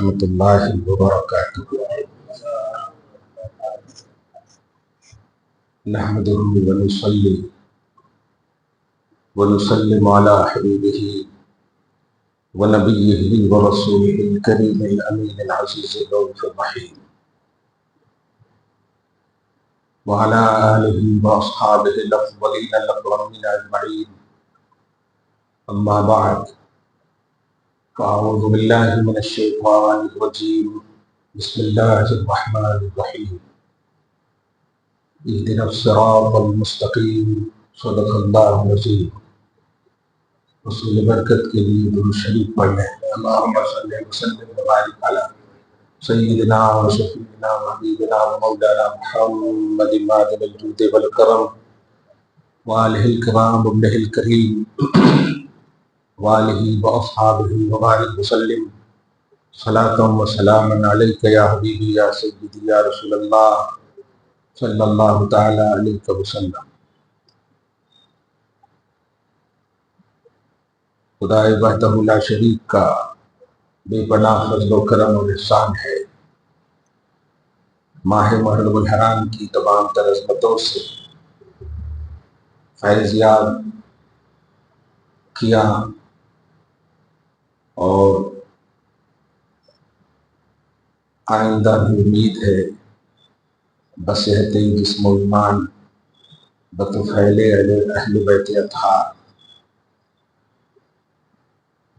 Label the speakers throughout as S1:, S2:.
S1: ورحمۃ اللہ وبرکاتہ۔ نحمدہ ونصلی ونسلم علی حبیبہ ونبیہ ورسولہ الکریم الامین العزیز الرؤوف الرحیم وعلی آلہ واصحابہ الافضلین الاکرمین اجمعین، اما بعد فاعوذ باللہ من الشیطان الرجیم، بسم اللہ الرحمن الرحیم، اہدنا الصراط المستقیم، صدق اللہ العظیم۔ رسول برکت کے لیے درود شریف پڑھ لیں۔ اللہم صلی وسلم وبارک علی سیدنا و شفیعنا و حبیبنا و مولانا محمد معدن الجود والکرم وآلہ الکرام ابنہ الکریم وآلہ واصحابہ وبارک وسلم صلاۃ و سلاما علیک یا حبیبی یا سیدی یا رسول اللہ صلی اللہ تعالی علیہ وسلم۔ خدائے وحدہ لا شریک کا بے پناہ فضل و کرم اور احسان ہے، ماہ محرم الحرام کی تمام تر عظمتوں سے فیض یاب کیا اور آئندہ بھی امید ہے بصحت جسم و ایمان بطفیل اہل بیت اطہار،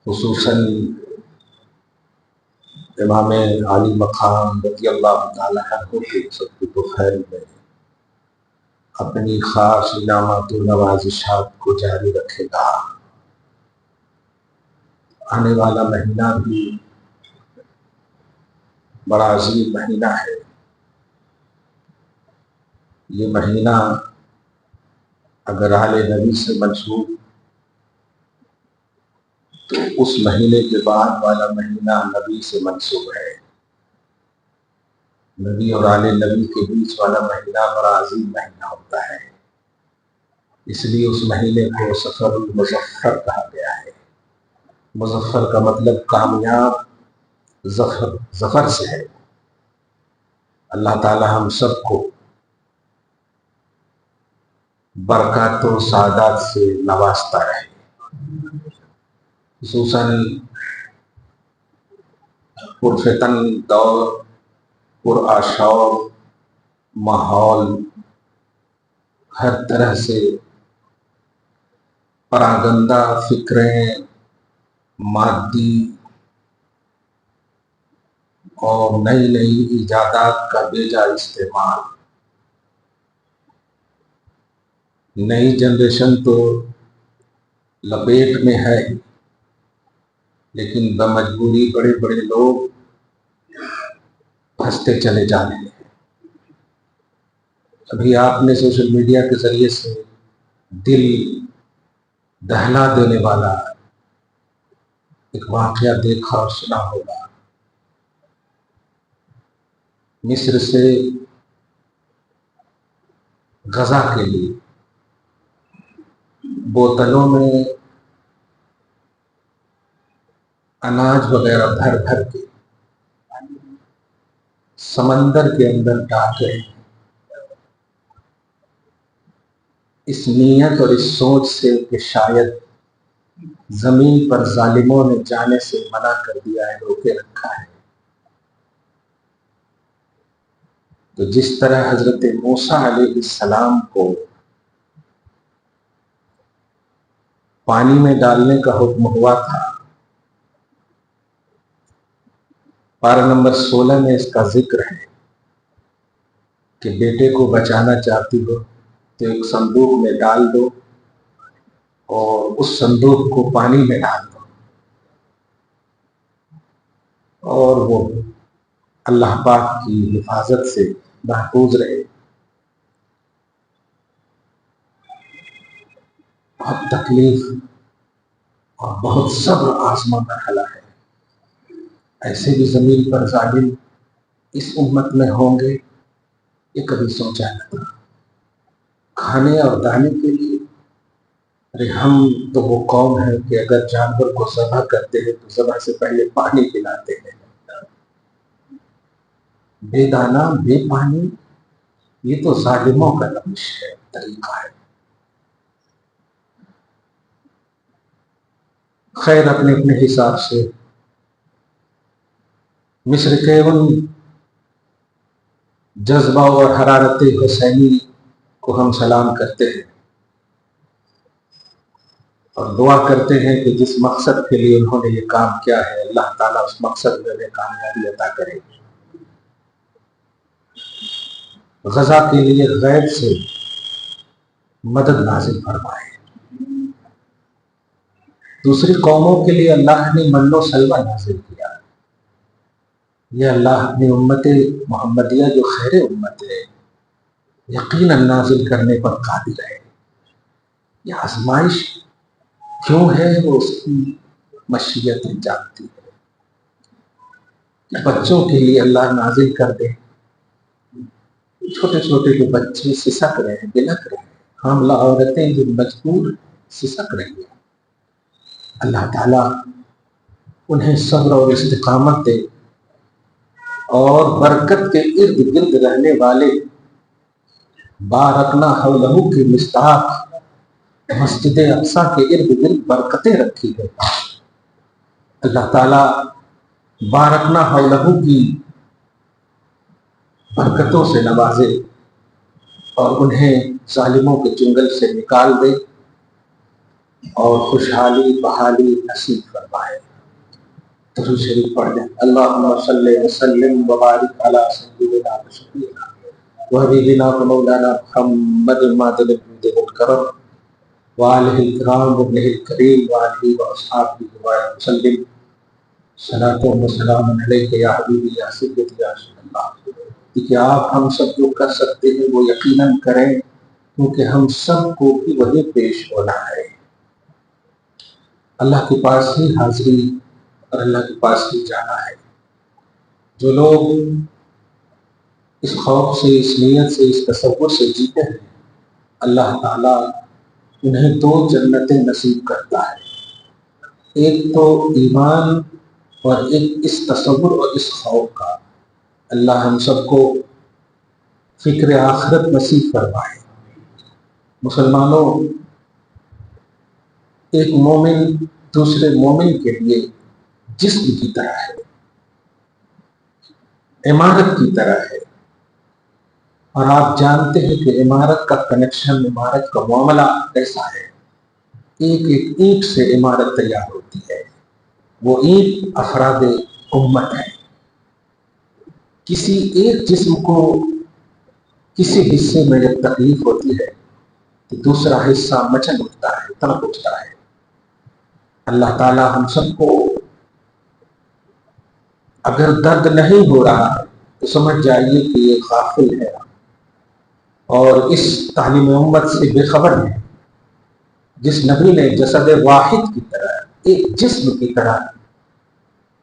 S1: خصوصاً امام عالی مقام رضی اللہ تعالیٰ عنہ کے سب کے طفیل میں اپنی خاص انعامات و نوازشات کو جاری رکھے گا۔ آنے والا مہینہ بھی بڑا عظیم مہینہ ہے۔ یہ مہینہ اگر آل نبی سے منسوب تو اس مہینے کے بعد والا مہینہ نبی سے منسوب ہے۔ نبی اور آل نبی کے بیچ والا مہینہ بڑا عظیم مہینہ ہوتا ہے، اس لیے اس مہینے کو سفر المظفر کہا گیا ہے۔ مظفر کا مطلب کامیاب، ظفر سے ہے۔ اللہ تعالی ہم سب کو برکات و سعادات سے نوازتا رہے، خصوصاً پرفتن دور، پرآشور ماحول، ہر طرح سے پراگندہ فکریں، مادی اور نئی نئی ایجادات کا بیجا استعمال۔ نئی جنریشن تو لپیٹ میں ہے، لیکن بمجبوری بڑے بڑے لوگ پھنستے چلے جا رہے ہیں۔ ابھی آپ نے سوشل میڈیا کے ذریعے سے دل دہلا دینے والا ایک واقعہ دیکھا اور سنا ہوگا۔ مصر سے غزہ کے لیے بوتلوں میں اناج وغیرہ بھر بھر کے سمندر کے اندر ڈال رہے ہیں، اس نیت اور اس سوچ سے کہ شاید زمین پر ظالموں نے جانے سے منع کر دیا ہے، روکے رکھا ہے۔ تو جس طرح حضرت موسیٰ علیہ السلام کو پانی میں ڈالنے کا حکم ہوا تھا، پارہ نمبر 16 میں اس کا ذکر ہے کہ بیٹے کو بچانا چاہتی ہو تو ایک صندوق میں ڈال دو اور اس صندوق کو پانی میں ڈال دو، اور وہ اللہ پاک کی حفاظت سے محفوظ رہے۔ بہت تکلیف اور بہت صبر آزما مرحلہ ہے۔ ایسے بھی زمین پر ظالم اس امت میں ہوں گے، یہ کبھی سوچا نہ تھا۔ کھانے اور دانے کے لیے، ارے ہم تو وہ قوم ہے کہ اگر جانور کو ذبح کرتے ہیں تو ذبح سے پہلے پانی پلاتے ہیں، بے دانا بے پانی، یہ تو ظالموں کا روش ہے، طریقہ ہے۔ خیر، اپنے اپنے حساب سے مصر کے ان جذبہ اور حرارت حسینی کو ہم سلام کرتے ہیں اور دعا کرتے ہیں کہ جس مقصد کے لیے انہوں نے یہ کام کیا ہے، اللہ تعالیٰ اس مقصد میں انہیں کامیابی عطا کرے۔ غزہ کے لیے غیب سے مدد نازل فرمائے۔ دوسری قوموں کے لیے اللہ نے من و سلوہ نازل کیا۔ یہ اللہ اپنی امت محمدیہ جو خیر امت ہے یقیناً نازل کرنے پر قادر ہے۔ یہ آزمائش کیوں ہے وہ اس کی مشیت جانتی ہے کہ بچوں کے لیے اللہ نازل کر دے۔ چھوٹے چھوٹے جو بچے سسک رہے ہیں، بلک رہے ہیں، حاملہ عورتیں جو مجبور سسک رہی ہیں، اللہ تعالیٰ انہیں صبر اور استقامت دے اور برکت کے ارد گرد رہنے والے بارکنا حولہ کی مصداق مسجد اقصیٰ کے ارد گرد برکتیں رکھی ہے۔ اللہ تعالیٰ بارکنا حولہ کی برکتوں سے نوازے اور انہیں ظالموں کے چنگل سے نکال دے اور خوشحالی بحالی نصیب فرمائے۔ درود شریف پڑھ لیں۔ اللہم صلی وسلم وبارک علی سیدنا و شفیعنا و حبیبنا و مولانا محمد المعدن الجود والکرم وآلہ الکرام وابنہ الکریم وآلہ واصحابہ وسلم۔ صلاۃ و سلام علیک یا حبیبی یا سیدی یا رسول اللہ۔ کہ آپ ہم سب جو کر سکتے ہیں وہ یقیناً کریں، کیونکہ ہم سب کو بھی وہی پیش ہونا ہے۔ اللہ کے پاس ہی حاضری اور اللہ کے پاس ہی جانا ہے۔ جو لوگ اس خوف سے، اس نیت سے، اس تصور سے جیتے ہیں، اللہ تعالیٰ انہیں دو جنتیں نصیب کرتا ہے، ایک تو ایمان اور ایک اس تصور اور اس خوف کا۔ اللہ ہم سب کو فکر آخرت نصیب فرمائے۔ مسلمانوں، ایک مومن دوسرے مومن کے لیے جسم کی طرح ہے، عمارت کی طرح ہے، اور آپ جانتے ہیں کہ عمارت کا کنیکشن، عمارت کا معاملہ ایسا ہے، ایک ایک اینٹ سے عمارت تیار ہوتی ہے۔ وہ اینٹ افراد امت ہے۔ کسی ایک جسم کو کسی حصے میں جب تکلیف ہوتی ہے تو دوسرا حصہ مچل اٹھتا ہے، تڑپ اٹھتا ہے۔ اللہ تعالیٰ ہم سب کو، اگر درد نہیں ہو رہا تو سمجھ جائیے کہ یہ غافل ہے اور اس تعلیم امت سے بے خبر ہے۔ جس نبی نے جسد واحد کی طرح، ایک جسم کی طرح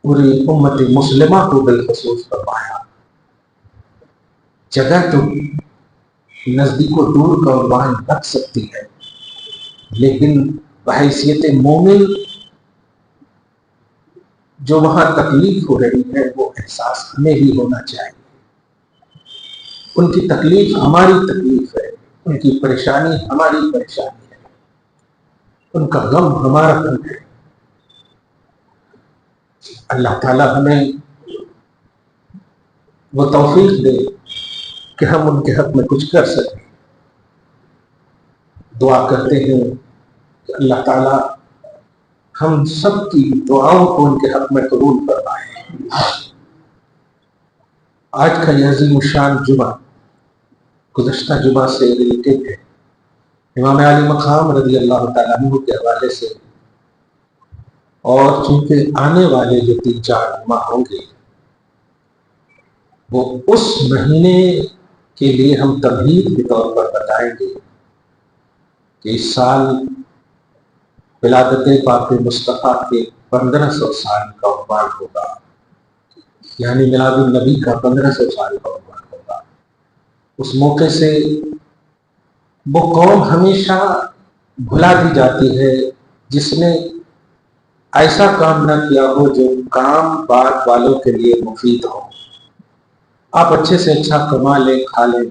S1: پوری امت مسلمہ کو بالخصوص فرمایا۔ جگہ تو نزدیک و دور کا عنوان رکھ سکتی ہے، لیکن بحیثیت مومن جو وہاں تکلیف ہو رہی ہے وہ احساس ہمیں بھی ہونا چاہیے۔ ان کی تکلیف ہماری تکلیف ہے، ان کی پریشانی ہماری پریشانی ہے، ان کا غم ہمارا غم ہے۔ اللہ تعالیٰ ہمیں وہ توفیق دے کہ ہم ان کے حق میں کچھ کر سکیں۔ دعا کرتے ہیں کہ اللہ تعالیٰ ہم سب کی دعاؤں کو ان کے حق میں قبول فرمائے۔ آج کا یہ عظیم الشان جمعہ گزشتہ جمعہ سے ریلیٹڈ ہے، امام علی مقام رضی اللہ تعالیٰ عنہ کے حوالے سے، اور چونکہ آنے والے جو 3-4 جمعہ ہوں گے وہ اس مہینے کے لیے ہم تمہید کے طور پر بتائیں گے کہ اس سال ولادت پاک مصطفیٰ کے 1500 سال کا عنوان ہوگا، یعنی میلاد النبی کا 1500 سال کا عنوان ہوگا۔ اس موقع سے وہ قوم ہمیشہ بھلا دی جاتی ہے جس نے ایسا کام نہ کیا ہو جو کام بعد والوں کے لیے مفید ہو۔ آپ اچھے سے اچھا کما لیں کھا لیں،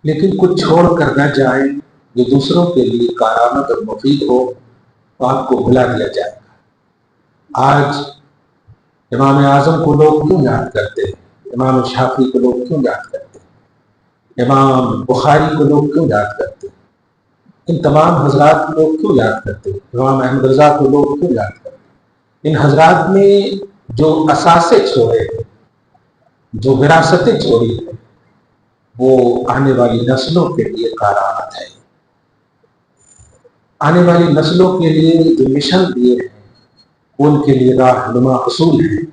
S1: لیکن کچھ چھوڑ کر نہ جائیں جو دوسروں کے لیے کارآمد اور مفید ہو، تو آپ کو بھلا دیا جائے گا۔ آج امام اعظم کو لوگ کیوں یاد کرتے ہیں؟ امام شافعی کو لوگ کیوں یاد کرتے ہیں؟ امام بخاری کو لوگ کیوں یاد کرتے ہیں؟ ان تمام حضرات کو لوگ کیوں یاد کرتے ہیں؟ امام احمد رضا کو لوگ کیوں یاد کرتے ہیں؟ ان حضرات نے جو اثاثے چھوڑے ہیں، جو وراثتیں چھوڑی ہیں، وہ آنے والی نسلوں کے لیے کارآمد ہے۔ آنے والی نسلوں کے لیے جو مشن دیے ہیں، ان کے لیے راہنما اصول ہیں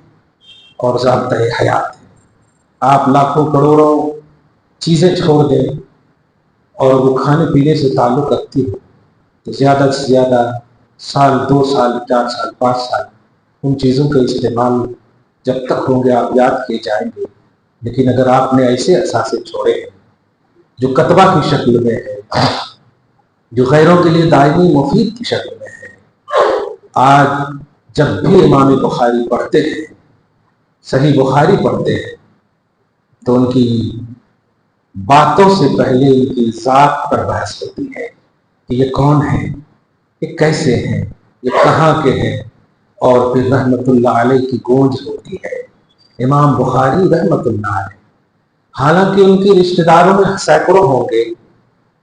S1: اور ضابطۂ حیات ہے۔ آپ لاکھوں کروڑوں چیزیں چھوڑ دیں اور وہ کھانے پینے سے تعلق رکھتی ہو، تو زیادہ سے زیادہ سال 2 سال 4 سال 5 سال ان چیزوں کا استعمال جب تک ہوں گے آپ یاد کیے جائیں گے۔ لیکن اگر آپ نے ایسے اثاثے چھوڑے ہیں جو کتبہ کی شکل میں ہے، جو غیروں کے لیے دائمی مفید کی شکل میں ہے، آج جب بھی امام بخاری پڑھتے ہیں، صحیح بخاری پڑھتے ہیں، تو ان کی باتوں سے پہلے ان کی ذات پر بحث ہوتی ہے کہ یہ کون ہے، یہ کیسے ہیں، یہ کہاں کے ہیں، اور پھر رحمت اللہ علیہ کی گونج ہوتی ہے۔ امام بخاری رحمت اللہ علیہ، حالانکہ ان کے رشتہ داروں میں سینکڑوں ہوں گے،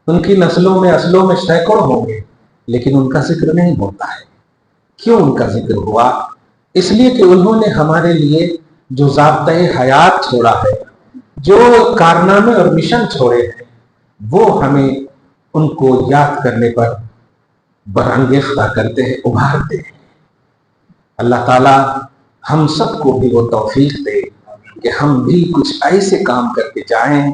S1: ان کی نسلوں میں اصلوں میں سینکڑوں ہوں گے، لیکن ان کا ذکر نہیں ہوتا ہے۔ کیوں ان کا ذکر ہوا؟ اس لیے کہ انہوں نے ہمارے لیے جو ضابطۂ حیات چھوڑا ہے، جو کارنامے اور مشن چھوڑے ہیں، وہ ہمیں ان کو یاد کرنے پر برانگیختہ کرتے ہیں، ابھارتے ہیں۔ اللہ تعالیٰ ہم سب کو بھی وہ توفیق دے کہ ہم بھی کچھ ایسے کام کر کے جائیں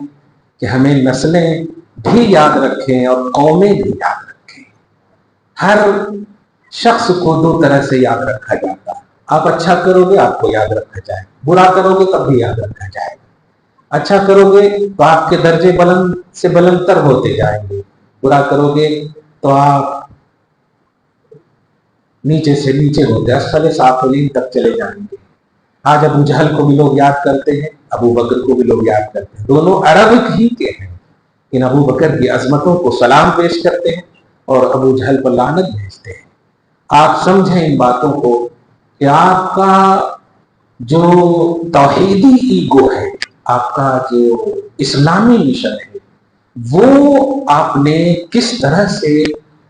S1: کہ ہمیں نسلیں بھی یاد رکھیں اور قومیں بھی یاد رکھیں۔ ہر شخص کو 2 طرح سے یاد رکھا جاتا ہے۔ آپ اچھا کرو گے آپ کو یاد رکھا جائے، برا کرو گے تب بھی یاد رکھا جائے۔ اچھا کرو گے تو آپ کے درجے بلند سے بلند تر ہوتے جائیں گے، برا کرو گے تو آپ نیچے سے نیچے ہوتے اسفل سافلین تک چلے جائیں گے۔ آج ابو جہل کو بھی لوگ یاد کرتے ہیں، ابو بکر کو بھی لوگ یاد کرتے ہیں، دونوں عرب ہی کے ہیں، ان ابو بکر کی عظمتوں کو سلام پیش کرتے ہیں اور ابو جہل پر لعنت بھیجتے ہیں۔ آپ سمجھیں ان باتوں کو کہ آپ کا جو توحیدی ایگو ہے، آپ کا جو اسلامی مشن ہے، وہ آپ نے کس طرح سے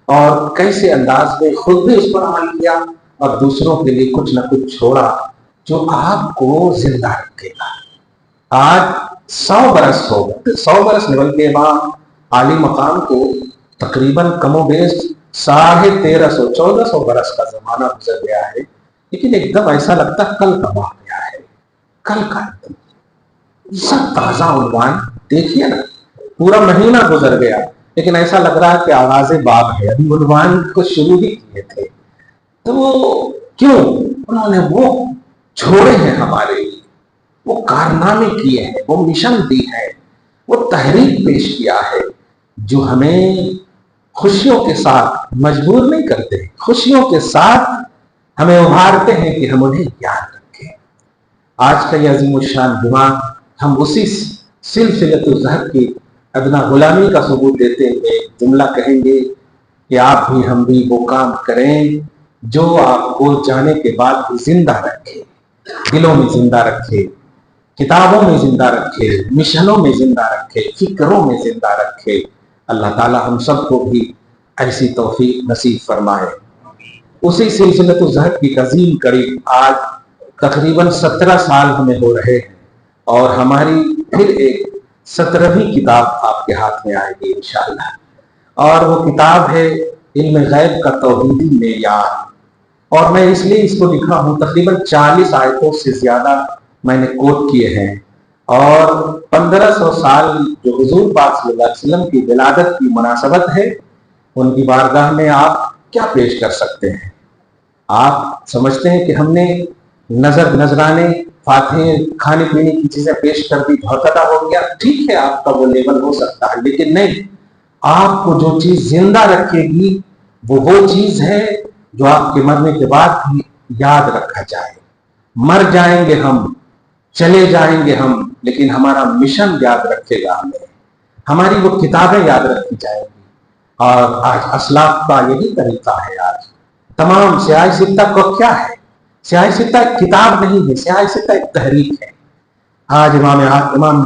S1: اور کیسے انداز میں خود بھی اس پر عمل کیا اور دوسروں کے لیے کچھ نہ کچھ چھوڑا جو آپ کو زندہ رکھے گا۔ آج 100 برس ہو گئے، 100 برس نہیں بلکہ امام عالی مقام کو تقریباً کم و بیش 1350 1400 برس کا زمانہ گزر گیا ہے، لیکن ایک دم ایسا لگتا ہے کل کا واقعہ ہے، کل کا سب تازہ عنوان۔ دیکھیے نا، پورا مہینہ گزر گیا لیکن ایسا لگ رہا ہے کہ آغاز باب ہے، ابھی عنوان کو شروع ہی کیے تھے۔ تو کیوں؟ انہوں نے وہ چھوڑے ہیں ہمارے لیے، وہ کارنامے کیے ہیں، وہ مشن دی ہے، وہ تحریک پیش کیا ہے جو ہمیں خوشیوں کے ساتھ مجبور نہیں کرتے، خوشیوں کے ساتھ ہمیں ابھارتے ہیں کہ ہم انہیں یاد رکھیں۔ آج کا یہ عظیم الشان جمعہ ہم اسی سلسلۃ الظہر کی ادنا غلامی کا ثبوت دیتے ہوئے جملہ کہیں گے کہ آپ بھی ہم بھی وہ کام کریں جو آپ کو جانے کے بعد بھی زندہ رکھے، دلوں میں زندہ رکھے، کتابوں میں زندہ رکھے، مشنوں میں زندہ رکھے، فکروں میں زندہ رکھے۔ اللہ تعالی ہم سب کو بھی ایسی توفیق نصیب فرمائے۔ اسی سلسلۃ الظہر کی عظیم کڑی آج تقریباً 17 سال ہمیں ہو رہے ہیں، اور ہماری پھر ایک 17ویں کتاب آپ کے ہاتھ میں آئے گی انشاءاللہ، اور وہ کتاب ہے علم غیب کا توحیدی معیار۔ اور میں اس لیے اس کو لکھا ہوں، تقریباً 40 آیتوں سے زیادہ میں نے کوٹ کیے ہیں، اور 1500 سال جو حضور پاک صلی اللہ علیہ وسلم کی ولادت کی مناسبت ہے، ان کی بارگاہ میں آپ کیا پیش کر سکتے ہیں؟ آپ سمجھتے ہیں کہ ہم نے نذرانے فاتحے کھانے پینے کی چیزیں پیش کر دی، بہت ادا ہو گیا، ٹھیک ہے آپ کا وہ لیول ہو سکتا ہے، لیکن نہیں، آپ کو جو چیز زندہ رکھے گی وہ چیز ہے جو آپ کے مرنے کے بعد بھی یاد رکھا جائے۔ مر جائیں گے ہم، چلے جائیں گے ہم، لیکن ہمارا مشن یاد رکھے گا ہمیں، ہماری وہ کتابیں یاد رکھی جائیں گی۔ اور آج اسلاف کا یہی طریقہ ہے۔ آج تمام سیاہ ستہ کو کیا ہے؟ سیاہ ستہ ایک کتاب نہیں ہے، سیاہ ستہ ایک تحریک ہے۔ آج امام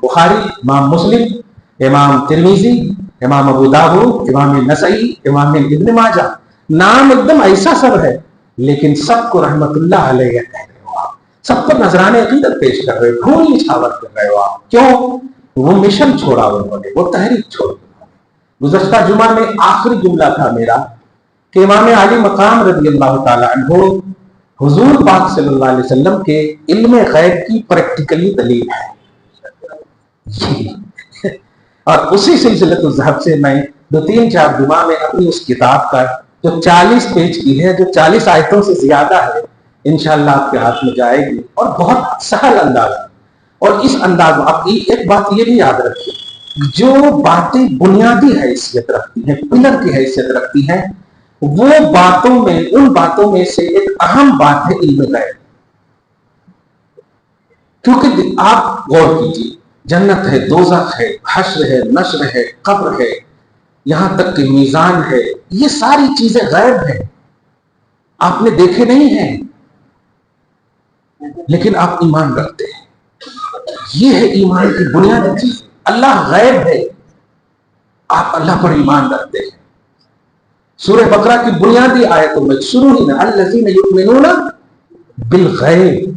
S1: بخاری، امام مسلم، امام ترمذی، امام ابو داؤد، امام نسائی، امام ابن ماجہ، نام ایک دم ایسا سب ہے، لیکن سب کو رحمت اللہ علیہ کہہ رہے ہو آپ، سب کو نذرانے عقیدت پیش کر رہے ہو، خون نچھاور کر رہے ہو آپ۔ کیوں؟ وہ مشن چھوڑا انہوں نے، وہ تحریک چھوڑ۔ گزشتہ جمعہ میں آخری جملہ تھا میرا کہ امام علی مقام رضی اللہ تعالی عنہ حضور پاک صلی اللہ علیہ وسلم کے علم غیب کی پریکٹیکلی دلیل ہے۔ اور اسی سلسلۃ الذہب سے میں 2-3-4 جمعہ میں اپنی اس کتاب کا جو 40 پیج کی ہے، جو 40 آیتوں سے زیادہ ہے، انشاءاللہ آپ کے ہاتھ میں جائے گی، اور بہت سہل انداز ہے۔ اور اس انداز میں آپ ایک بات یہ بھی یاد رکھیے، جو باتیں بنیادی حیثیت رکھتی ہیں، پلر کی حیثیت رکھتی ہیں، وہ باتوں میں، ان باتوں میں سے ایک اہم بات ہے علم غیب۔ کیونکہ آپ غور کیجیے، جنت ہے، دوزخ ہے، حشر ہے، نشر ہے، قبر ہے، یہاں تک کہ میزان ہے، یہ ساری چیزیں غیب ہیں، آپ نے دیکھے نہیں ہیں، لیکن آپ ایمان رکھتے ہیں۔ یہ ہے ایمان کی بنیادی چیز۔ اللہ غیب ہے، آپ اللہ پر ایمان رکھتے ہیں۔ سورہ بقرہ کی بنیادی آیتوں میں شروع ہی نا الذین یؤمنون بالغیب،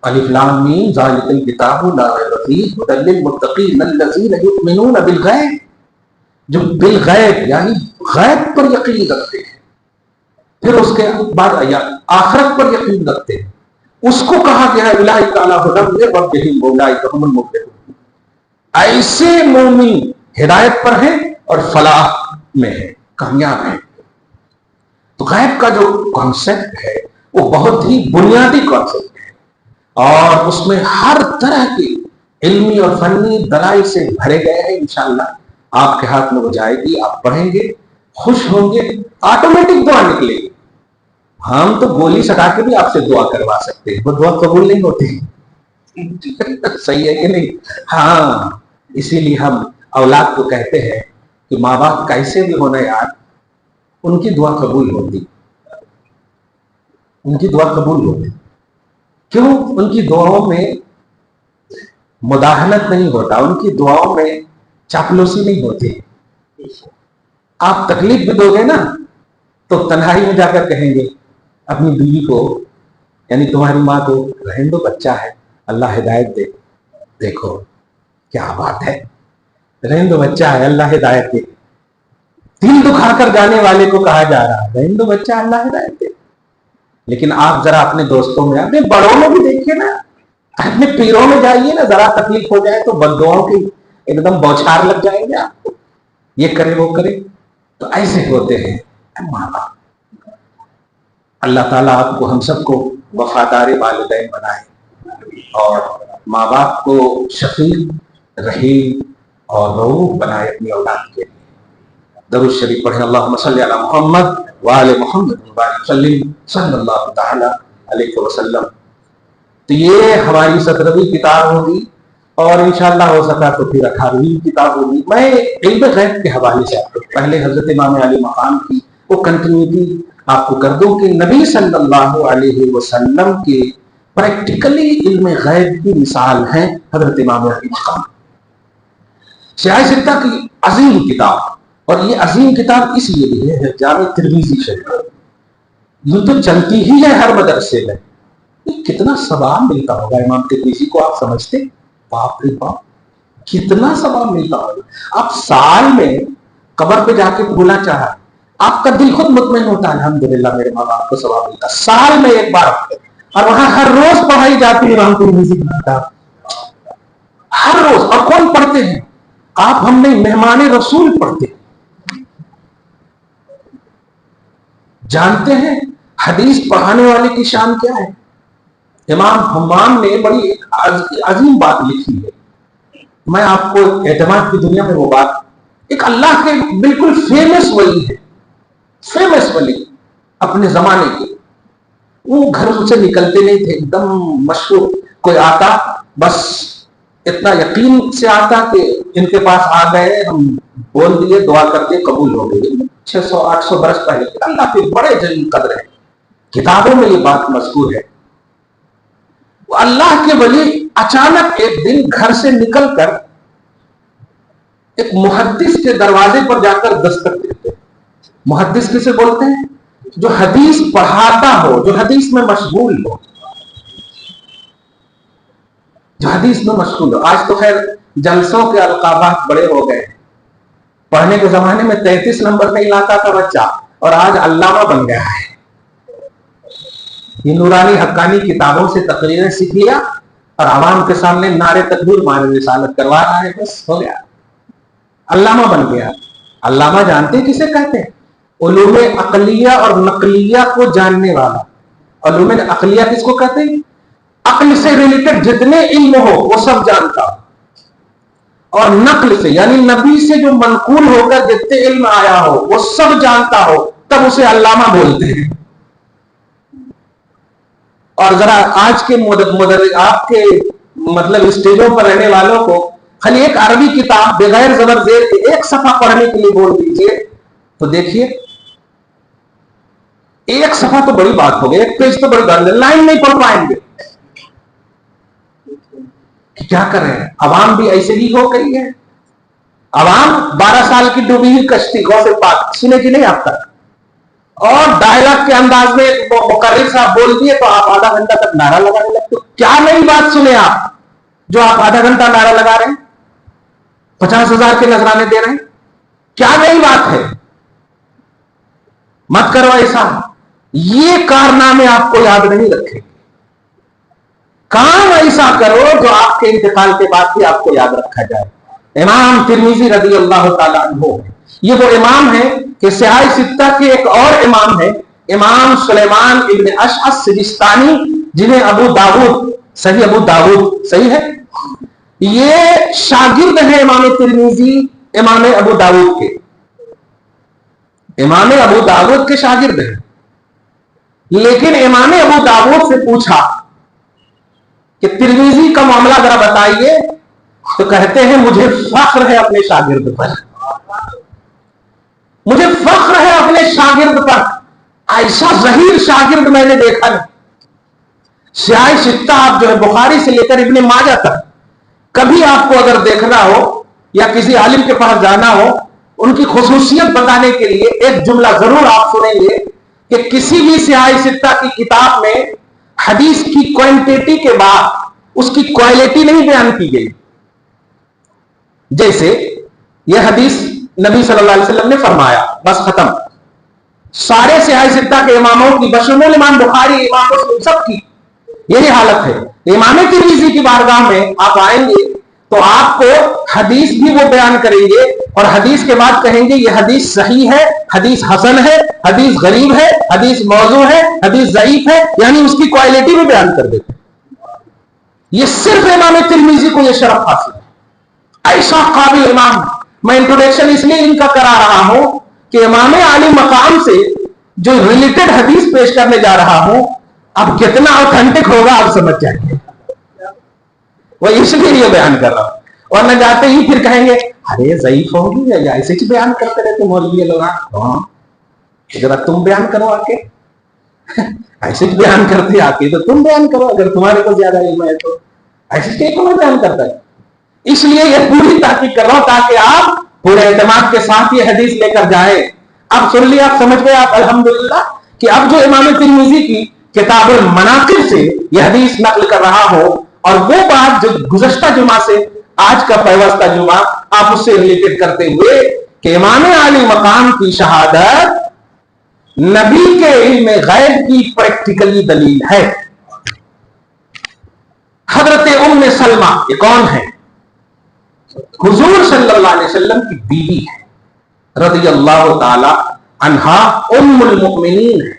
S1: الف لام میم ذالک الکتاب لا ریب فیہ ھدی للمتقین الذین یؤمنون بالغیب، جو بالغیب یعنی غیب پر یقین رکھتے ہیں، پھر اس کے بعد آخرت پر یقین رکھتے ہیں۔ اس کو کہا گیا ہے اولئک علی ھدی من ربہم واولئک هم المفلحون، ایسے مومن ہدایت پر ہیں اور فلاح میں ہے، کامیاب ہے۔ تو غیب کا جو کانسیپٹ ہے وہ بہت ہی بنیادی کانسیپٹ ہے، اور اس میں ہر طرح کی علمی اور فنی دلائل سے بھرے گئے ہیں۔ انشاءاللہ آپ کے ہاتھ میں وہ جائے گی، آپ پڑھیں گے، خوش ہوں گے، آٹومیٹک دعا نکلے گی۔ ہم تو گولی سٹا کے بھی آپ سے دعا کروا سکتے ہیں، وہ دعا قبول نہیں ہوتی۔ صحیح ہے کہ نہیں؟ ہاں، اسی لیے ہم اولاد کو کہتے ہیں کہ ماں باپ کیسے بھی ہونا یار، ان کی دعا قبول ہوتی، ان کی دعا قبول ہوتی۔ کیوں؟ ان کی دعاؤں میں مداہنت نہیں ہوتا، ان کی دعاؤں میں چاپلوسی نہیں ہوتی۔ آپ تکلیف بھی دو گے نا تو تنہائی میں جا کر کہیں گے اپنی بیوی کو، یعنی تمہاری ماں کو، رہنے دو، بچہ ہے، اللہ ہدایت دے۔ دیکھو کیا بات ہے، رہنے دو، بچہ ہے، اللہ ہدایت دے۔ دل دکھا کر جانے والے کو کہا جا رہا ہے رہنے دو، بچہ، اللہ ہدایت دے۔ لیکن آپ ذرا اپنے دوستوں میں، اپنے بڑوں میں بھی دیکھیے نا، اپنے پیروں میں جائیے نا، ذرا تکلیف ہو جائے تو بددعاؤں کی ایک دم بوچھار لگ جائیں گے آپ کو، یہ کرے وہ کرے۔ تو ایسے ہوتے ہیں ماں باپ۔ اللہ تعالیٰ آپ کو، ہم سب کو وفادار والدین بنائے، اور ماں باپ کو شفیق، رحیم اور رؤوف بنائے اپنی اولاد کے لیے۔ درود شریف پڑھیں، اللہم صلی علی محمد وآل محمد وبارک وسلم صلی اللہ تعالی علیہ وسلم۔ تو یہ ہماری 17ویں کتاب ہوگی، اور انشاءاللہ ہو سکا تو پھر 18ویں کتاب ہوگی۔ میں علم غیب کے حوالے سے آپ کو پہلے حضرت امام علی مقام کی وہ کنٹینیوٹی آپ کو کر دوں کہ نبی صلی اللہ علیہ وسلم کے پریکٹیکلی علم غیب کی مثال ہیں حضرت امام علی مقام۔ سیاہ ستہ کی عظیم کتاب، اور یہ عظیم کتاب اس لیے بھی ہے جامع ترمذی شریف، یہ تو چلتی ہی ہے ہر مدرسے میں۔ کتنا ثواب ملتا ہوگا امام ترمذی کو، آپ سمجھتے؟ باپ رے باپ، کتنا ثواب ملتا ہوگا۔ آپ سال میں قبر پہ جا کے بھولا چاہا، آپ کا دل خود مطمئن ہوتا ہے الحمدللہ میرے ماں باپ کو ثواب ملتا، سال میں ایک بار۔ اور وہاں ہر روز پڑھائی جاتی ہے امام ترمذی کی کتاب، ہر روز۔ اور کون پڑھتے ہیں؟ آپ، ہم نہیں، مہمان رسول پڑھتے ہیں۔ جانتے ہیں حدیث پڑھانے والے کی شان کیا ہے؟ امام حمام نے بڑی عظیم بات لکھی ہے، میں آپ کو اعتماد کی دنیا میں وہ بات، ایک اللہ کے بالکل فیمس ولی ہے، فیمس ولی اپنے زمانے کے، وہ گھر سے نکلتے نہیں تھے، ایک دم مشہور کوئی آتا بس اتنا یقین سے آتا کہ ان کے پاس آ گئے، ہم بول دیے، دعا کر کے قبول ہو گئی۔ 600-800 برس پہلے اللہ کے بڑے جلیل قدر ہے، کتابوں میں یہ بات مذکور ہے۔ اللہ کے ولی اچانک ایک دن گھر سے نکل کر ایک محدث کے دروازے پر جا کر دستک دیتے ہیں۔ محدث کسے بولتے ہیں؟ جو حدیث پڑھاتا ہو، جو حدیث میں مشغول ہو، جو حدیث میں مشغول ہو۔ آج تو خیر جلسوں کے القابات بڑے ہو گئے، پڑھنے کے زمانے میں 33 نمبر نہیں لاتا تھا بچہ، اور آج علامہ بن گیا ہے۔ یہ نورانی حقانی کتابوں سے تقریریں سیکھ لیا اور عوام کے سامنے نعرے تکبیر مارے رسالت کروا رہا ہے، بس ہو گیا، علامہ بن گیا۔ علامہ جانتے کسے کہتے ہیں؟ علوم عقلیہ اور نقلیہ کو جاننے والا۔ علوم عقلیہ کس کو کہتے ہیں؟ عقل سے ریلیٹڈ جتنے علم ہو وہ سب جانتا ہو، اور نقل سے یعنی نبی سے جو منقول ہو کر جتنے علم آیا ہو وہ سب جانتا ہو، تب اسے علامہ بولتے ہیں۔ اور ذرا آج کے آپ کے مطلب اسٹیجوں پر رہنے والوں کو خالی ایک عربی کتاب بغیر زبر زیر کے ایک صفحہ پڑھنے کے لیے بول دیجئے تو دیکھیے، ایک صفحہ تو بڑی بات ہو گئی، ایک پیج تو بڑی بات، لائن نہیں پڑھ پائیں گے۔ کیا کر رہے ہیں؟ عوام بھی ایسے ہی ہو گئی ہے۔ عوام 12 سال کی ڈوبی ہوئی کشتی غوث پاک سنے کی نہیں آپ تک، اور ڈائلاگ کے انداز میں مقرر صاحب بول دیے تو آپ آدھا گھنٹہ تک نعرہ لگانے لگتے۔ کیا نئی بات سنے آپ جو آپ آدھا گھنٹہ نعرہ لگا رہے ہیں، 50,000 کے نذرانے دے رہے ہیں؟ کیا نئی بات ہے؟ مت کرو ایسا، یہ کارنامے آپ کو یاد نہیں رکھے۔ کام ایسا کرو جو آپ کے انتقال کے بعد بھی آپ کو یاد رکھا جائے۔ امام ترمذی رضی اللہ تعالیٰ عنہ، یہ وہ امام ہے کہ سیاہ ستہ کے ایک اور امام ہے، امام سلیمان ابن اشعث سجستانی، جنہیں ابو داود، صحیح ابو داود صحیح ہے، یہ شاگرد ہیں امام ترمذی امام ابو داود کے، امام ابو داود کے شاگرد ہیں۔ لیکن امام ابو داود سے پوچھا کہ ترمذی کا معاملہ ذرا بتائیے، تو کہتے ہیں مجھے فخر ہے اپنے شاگرد پر، مجھے فخر ہے اپنے شاگرد پر، ایسا ظہیر شاگرد میں نے دیکھا نہیں۔ سیاہ ستہ آپ جو ہے بخاری سے لے کر ابن ماجہ تک، کبھی آپ کو اگر دیکھنا ہو یا کسی عالم کے پاس جانا ہو، ان کی خصوصیت بتانے کے لیے ایک جملہ ضرور آپ سنیں گے کہ کسی بھی سیاہ ستہ کی کتاب میں حدیث کی کوانٹیٹی کے بعد اس کی کوالٹی نہیں بیان کی گئی۔ جیسے یہ حدیث نبی صلی اللہ علیہ وسلم نے فرمایا، بس ختم۔ سارے سیاہ ستہ کے اماموں کی بشمول امام بخاری، امام مسلم، سب کی یہی حالت ہے۔ امام ترمذی کی بارگاہ میں آپ آئیں گے تو آپ کو حدیث بھی وہ بیان کریں گے، اور حدیث کے بعد کہیں گے یہ حدیث صحیح ہے، حدیث حسن ہے، حدیث غریب ہے، حدیث موضوع ہے، حدیث ضعیف ہے، یعنی اس کی کوالٹی بھی بیان کر دیتے۔ یہ صرف امام ترمذی کو یہ شرف حاصل ہے، ایسا قابل امام۔ میں انٹروڈکشن اس لیے ان کا کرا رہا ہوں کہ امام عالی مقام سے جو ریلیٹڈ حدیث پیش کرنے جا رہا ہوں، اب کتنا اوتھینٹک ہوگا آپ سمجھ جائیں گے، وہ اس لیے یہ بیان کر رہا ہوں۔ اور نہ جاتے ہی پھر کہیں گے ارے ضعیف ہوگی یا ایسے ہی بیان کرتے رہتے مولوی لوگ، ہاں ذرا تم بیان کرو آ کے، ایسے ہی بیان کرتے آ کے تو تم بیان کرو، اگر تمہارے کو زیادہ علم ہے تو ایسے کہ کون بیان کرتا ہے۔ اس لیے یہ پوری تحقیق کر رہا ہوں تاکہ آپ پورے اعتماد کے ساتھ یہ حدیث لے کر جائیں۔ اب سن لیا، آپ سمجھ گئے آپ الحمدللہ کہ اب جو امام ترمذی کی کتاب المناقب سے یہ حدیث نقل کر رہا ہو، اور وہ بات جو گزشتہ جمعہ سے آج کا پیوستہ جمعہ آپ اس سے ریلیٹڈ کرتے ہوئے کہ امام عالی مقام کی شہادت نبی کے علم غیب کی پریکٹیکلی دلیل ہے۔ حضرت ام سلمہ یہ کون ہے؟ حضور صلی اللہ علیہ وسلم کی بیوی ہے، رضی اللہ تعالی عنہا، ام المؤمنین ہے۔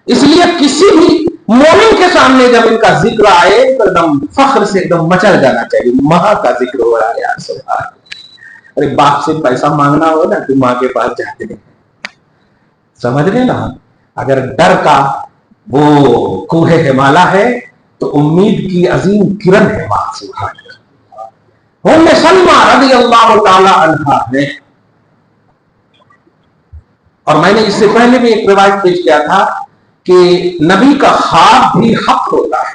S1: اس لیے کسی بھی مومن کے سامنے جب ان کا ذکر آئے تو ایک دم فخر سے ایک دم مچل جانا چاہیے، ماں کا ذکر ہو رہا ہے یار سبحان اللہ۔ ارے باپ سے پیسہ مانگنا ہو نا تو ماں کے پاس جاتے ہیں، سمجھ رہے نا؟ اگر ڈر کا وہ کوہ ہمالا ہے تو امید کی عظیم کرن ہے وہاں سے ام سلمہ رضی اللہ تعالی عنہا ہے. اور میں نے اس سے پہلے بھی ایک روایت پیش کیا تھا کہ نبی کا خواب بھی حق ہوتا ہے.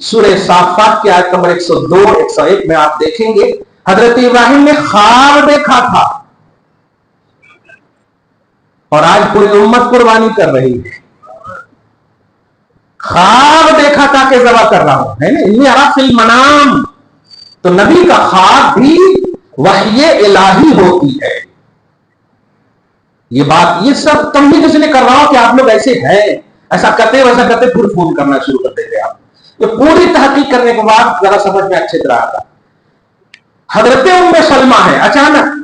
S1: سورہ صافات کی آیت نمبر 102 101 میں آپ دیکھیں گے حضرت ابراہیم نے خواب دیکھا تھا اور آج پوری امت قربانی کر رہی ہے. خواب دیکھا تھا کہ ذبح کر رہا ہوں ہے نا, انی ارا فی المنام. تو نبی کا خواب بھی وحی الہی ہوتی ہے. یہ بات یہ سب تمہید اس لیے کر رہا ہوں کہ آپ لوگ ایسے ہیں, ایسا کرتے ویسا کرتے پھر فون کرنا شروع کر دیتے. آپ یہ پوری تحقیق کرنے کے بعد ذرا سمجھ میں اچھے طرح آتا. حضرت ام سلمہ ہے, اچانک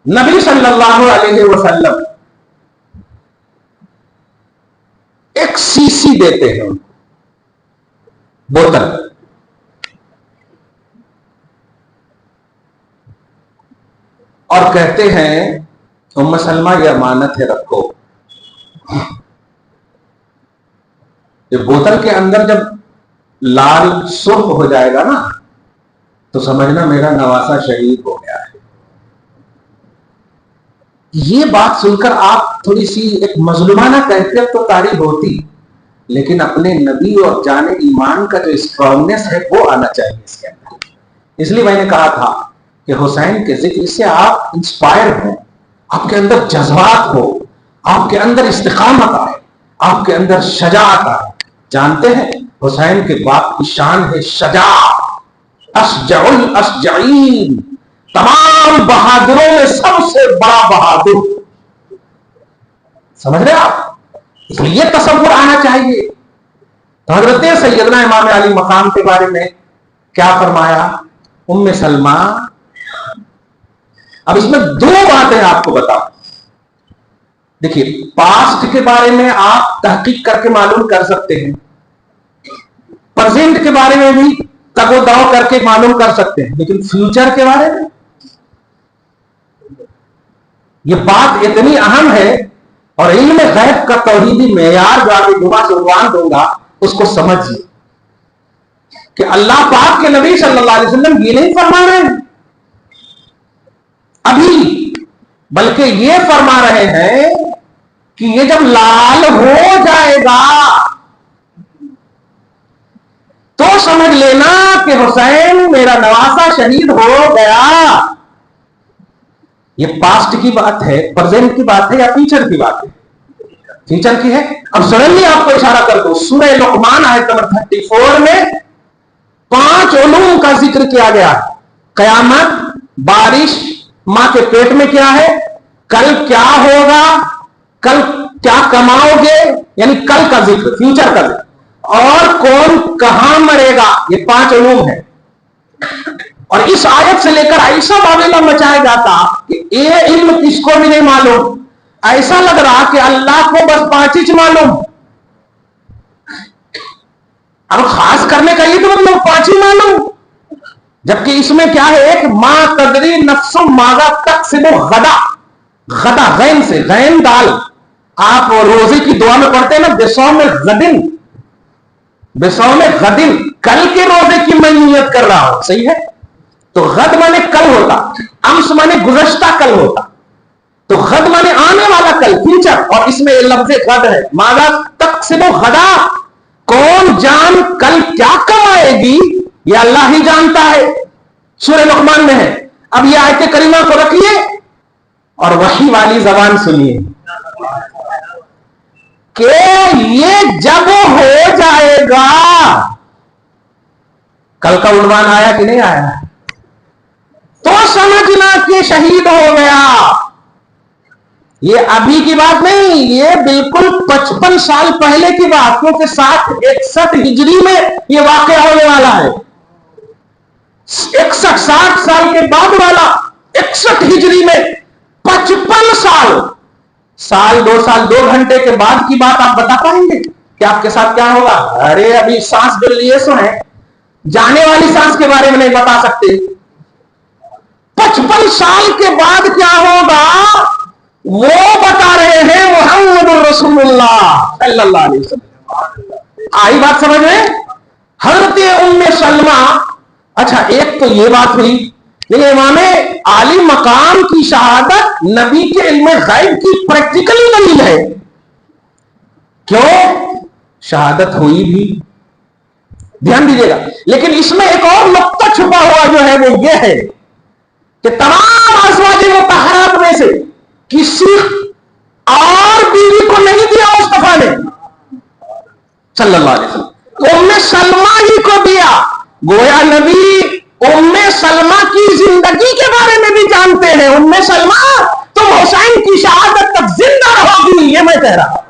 S1: نبی صلی اللہ علیہ وسلم ایک سیسی دیتے ہیں, بوتل, اور کہتے ہیں ام سلمہ یہ امانت ہے رکھو. یہ بوتل کے اندر جب لال سرخ ہو جائے گا نا تو سمجھنا میرا نواسا شہید ہو گیا ہے. یہ بات سن کر آپ تھوڑی سی ایک مظلومانہ کیفیت تو طاری ہوتی, لیکن اپنے نبی اور جان ایمان کا جو اسٹرانگنس ہے وہ آنا چاہیے اس کے اندر. اس لیے میں نے کہا تھا کہ حسین کے ذکر سے آپ انسپائر ہوں, آپ کے اندر جذبات ہو, آپ کے اندر استقامت آئے, آپ کے اندر شجاعت آئے. جانتے ہیں حسین کے باپ کی شان ہے شجاع, اشجع الاشجعین, تمام بہادروں میں سب سے بڑا بہادر. سمجھ رہے آپ؟ اس لیے یہ تصور آنا چاہیے. تو حضرت سیدنا امام علی مقام کے بارے میں کیا فرمایا ام سلمہ. اب اس میں دو باتیں آپ کو بتاؤں. دیکھیے پاسٹ کے بارے میں آپ تحقیق کر کے معلوم کر سکتے ہیں, پریزنٹ کے بارے میں بھی تگ و دو کر کے معلوم کر سکتے ہیں, لیکن فیوچر کے بارے میں یہ بات اتنی اہم ہے. اور علم غیب کا توحیدی معیار جو آگے جمعہ سے عنوان دوں گا اس کو سمجھیے کہ اللہ پاک کے نبی صلی اللہ علیہ وسلم یہ نہیں فرما رہے ہیں ابھی, بلکہ یہ فرما رہے ہیں کہ یہ جب لال ہو جائے گا تو سمجھ لینا کہ حسین میرا نواسا شہید ہو گیا. یہ پاسٹ کی بات ہے, پریزنٹ کی بات ہے یا فیوچر کی بات ہے؟ فیوچر کی ہے. اب سڈنلی آپ کو اشارہ کر دو, سورہ لقمان آیت نمبر 34 میں 5 علوم کا ذکر کیا گیا. قیامت, بارش, ماں کے پیٹ میں کیا ہے, کل کیا ہوگا, کل کیا کماؤ گے, یعنی کل کا ذکر, فیوچر کا ذکر, اور کون کہاں مرے گا. یہ 5 علوم ہے. اور اس آیت سے لے کر ایسا معاملہ مچایا جاتا کہ یہ علم کس کو بھی نہیں معلوم. ایسا لگ رہا کہ اللہ کو بس 5 ہی معلوم. اب خاص کرنے کا یہ تو مطلب 5 ہی معلوم, جبکہ اس میں کیا ہے, ایک ما تدری نفس ماذا تکسب غدا, غدا غین سے, غین دال. آپ روزے کی دعا میں پڑھتے ہیں نا بصوم غدن, بصوم غدن, کل کے روزے کی میں نیت کر رہا ہوں. صحیح ہے. تو غد مانے کل ہوتا, امس مانے گزشتہ کل ہوتا, تو غد مانے آنے والا کل, فیوچر. اور اس میں لفظ غد ہے, ماذا تکسب غدا, کون جان کل کیا کمائے گی یہ اللہ ہی جانتا ہے. سورہ لقمان میں ہے. اب یہ آیت کریمہ کو رکھیے اور وحی والی زبان سنیے کہ یہ جب ہو جائے گا, کل کا عنوان آیا کہ نہیں آیا, تو سمجھنا کہ شہید ہو گیا. یہ ابھی کی بات نہیں, یہ بالکل 55 سال پہلے کی بات, کیونکہ 61 ہجری میں یہ واقعہ ہونے والا ہے. 60 سال کے بعد والا 61 ہجری میں 55 سال 2 سال 2 گھنٹے کے بعد کی بات آپ بتا پائیں گے کہ آپ کے ساتھ کیا ہوگا؟ ارے ابھی سانس دل لیے سو ہے, جانے والی سانس کے بارے میں نہیں بتا سکتے. 55 سال کے بعد کیا ہوگا وہ بتا رہے ہیں محمد رسول اللہ صلی اللہ علیہ وسلم. آئی بات سمجھ میں؟ حضرت ام سلمہ. اچھا ایک تو یہ بات ہوئی کہ امام عالی مقام کی شہادت نبی کے علم غیب کی پریکٹیکلی دلیل ہے. کیوں؟ شہادت ہوئی بھی، دھیان دیجیے گا. لیکن اس میں ایک اور نقطہ چھپا ہوا جو ہے وہ یہ ہے کہ تمام ازواج مطہرات میں سے کسی اور بیوی کو نہیں دیا مصطفیٰ نے صلی اللہ علیہ وسلم. ام سلمہ ہی کو دیا. گویا نبی ام سلمہ کی زندگی کے بارے میں بھی جانتے ہیں. ام سلمہ تم حسین کی شہادت تک زندہ رہو گی، یہ میں کہہ رہا.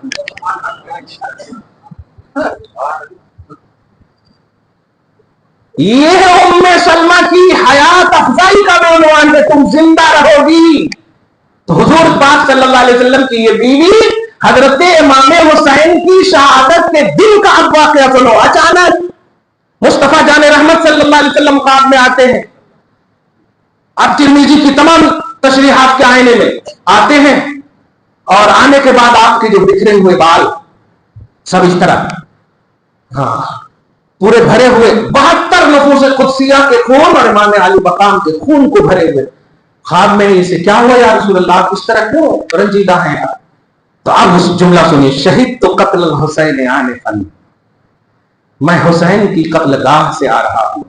S1: یہ ہے ام سلمہ کی حیات افزائی کا عنوان ہے، تم زندہ رہو گی. تو حضور پاک صلی اللہ علیہ وسلم کی یہ بیوی حضرت امام حسین کی شہادت کے دن کا اب واقعہ سنو. اچانک مصطفیٰ جان رحمت صلی اللہ علیہ وسلم خواب میں آتے ہیں. اب ترمذی کی تمام تشریحات کے آئینے میں آتے ہیں، اور آنے کے بعد آپ کے جو بکھرے ہوئے بال سب اس طرح پورے بھرے ہوئے 72 نفوس قدسیہ کے خون اور امام علی مقام کے خون کو بھرے ہوئے. خواب میں اسے کیا ہوا یا رسول اللہ، آپ اس طرح کیوں رنجیدہ ہیں؟ تو آپ جملہ سنیے، شہید تو قتل الحسین آنے فن، میں حسین کی قتل گاہ سے آ رہا ہوں،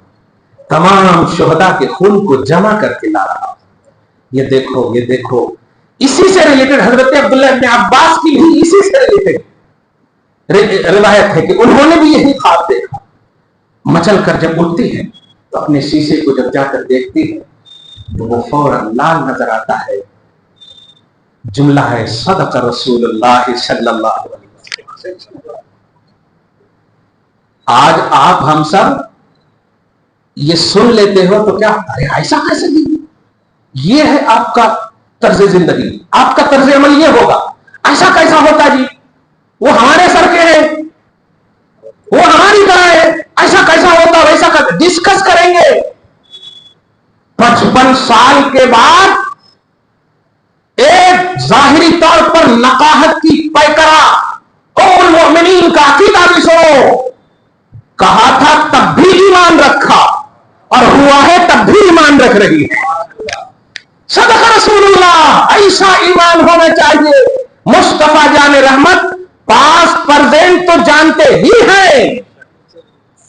S1: تمام شہداء کے خون کو جمع کر کے لا رہا ہوں. یہ دیکھو یہ دیکھو. اسی سے ریلیٹڈ حضرت عبداللہ ابن عباس کی بھی اسی سے ریلیٹڈ روایت ہے کہ انہوں نے بھی یہی خواب دیکھا. مچل کر جب اٹھتی ہے تو اپنے شیشے کو جب جا کر دیکھتی ہے تو وہ فوراً لال نظر آتا ہے. جملہ ہے صدق رسول اللہ صلی اللہ علیہ وسلم. آج آپ ہم سب یہ سن لیتے ہو تو کیا ارے ایسا کیسے دی؟ یہ ہے آپ کا طرز زندگی، آپ کا طرز عمل یہ ہوگا. ایسا کیسا ہوتا جی؟ وہ ہمارے سر کے ہیں، وہ ہماری طرح ہے، ایسا کیسا ہوتا ویسا ڈسکس کریں گے. 55 سال کے بعد ایک ظاہری طور پر نقاہت کی پیکرا ام المؤمنین کا عقیدہ بھی سنو. کہا تھا تب بھی ایمان رکھا، اور ہوا ہے تب بھی ایمان رکھ رہی ہے. صدق رسول اللہ. ایسا ایمان ہونا چاہیے. مصطفیٰ جان رحمت پاسٹ پریزنٹ تو جانتے ہی ہیں،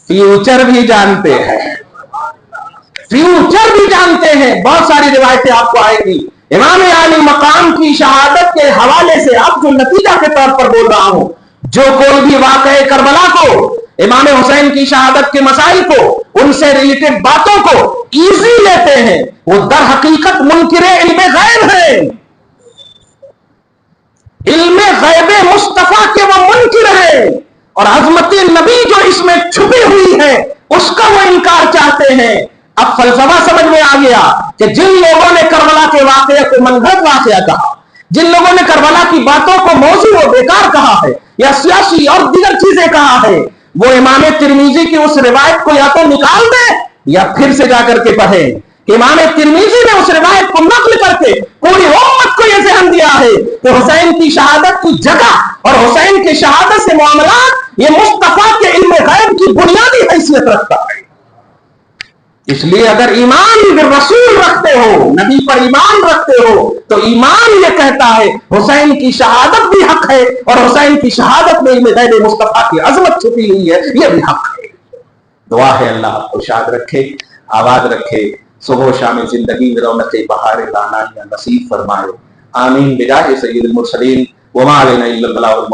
S1: فیوچر بھی جانتے ہیں، فیوچر بھی جانتے ہیں. بہت ساری روایتیں آپ کو آئے گی. امام علی مقام کی شہادت کے حوالے سے اب جو نتیجہ کے طور پر بول رہا ہوں، جو کوئی بھی واقعہ کربلا کو، امام حسین کی شہادت کے مسائل کو، ان سے ریلیٹڈ باتوں کو ایزی لیتے ہیں، وہ در حقیقت منکر علم غیب ہیں. علم غیب مصطفیٰ کے وہ منکر ہیں، اور عظمت نبی جو اس میں چھپی ہوئی ہے اس کا وہ انکار چاہتے ہیں. اب فلسفہ سمجھ میں آ گیا کہ جن لوگوں نے کربلا کے واقعے کو منگھڑ واقعہ کہا، جن لوگوں نے کربلا کی باتوں کو موضوع و بیکار کہا ہے یا سیاسی اور دیگر چیزیں کہا ہے، وہ امام ترمذی کی اس روایت کو یا تو نکال دیں یا پھر سے جا کر کے پڑھیں کہ امام ترمذی نے اس روایت کو نقل کر کے پوری امت کو یہ ذہن دیا ہے کہ حسین کی شہادت کی جگہ اور حسین کی شہادت سے معاملات یہ مصطفیٰ کے علم غیب کی بنیادی حیثیت رکھتا ہے. اس لیے اگر ایمان رسول رکھتے ہو، نبی پر ایمان رکھتے ہو، تو ایمان یہ کہتا ہے حسین کی شہادت بھی حق ہے، اور حسین کی شہادت میں علم غیب مصطفیٰ کی عظمت چھپی ہوئی ہے، یہ بھی حق ہے. دعا ہے اللہ آپ کو شاد رکھے، آباد رکھے، صبح و شام زندگی میں رونق بہار دانائی نصیب فرمائے. آمین بجاہ سید المرسلین وما علینا الا البلاغ.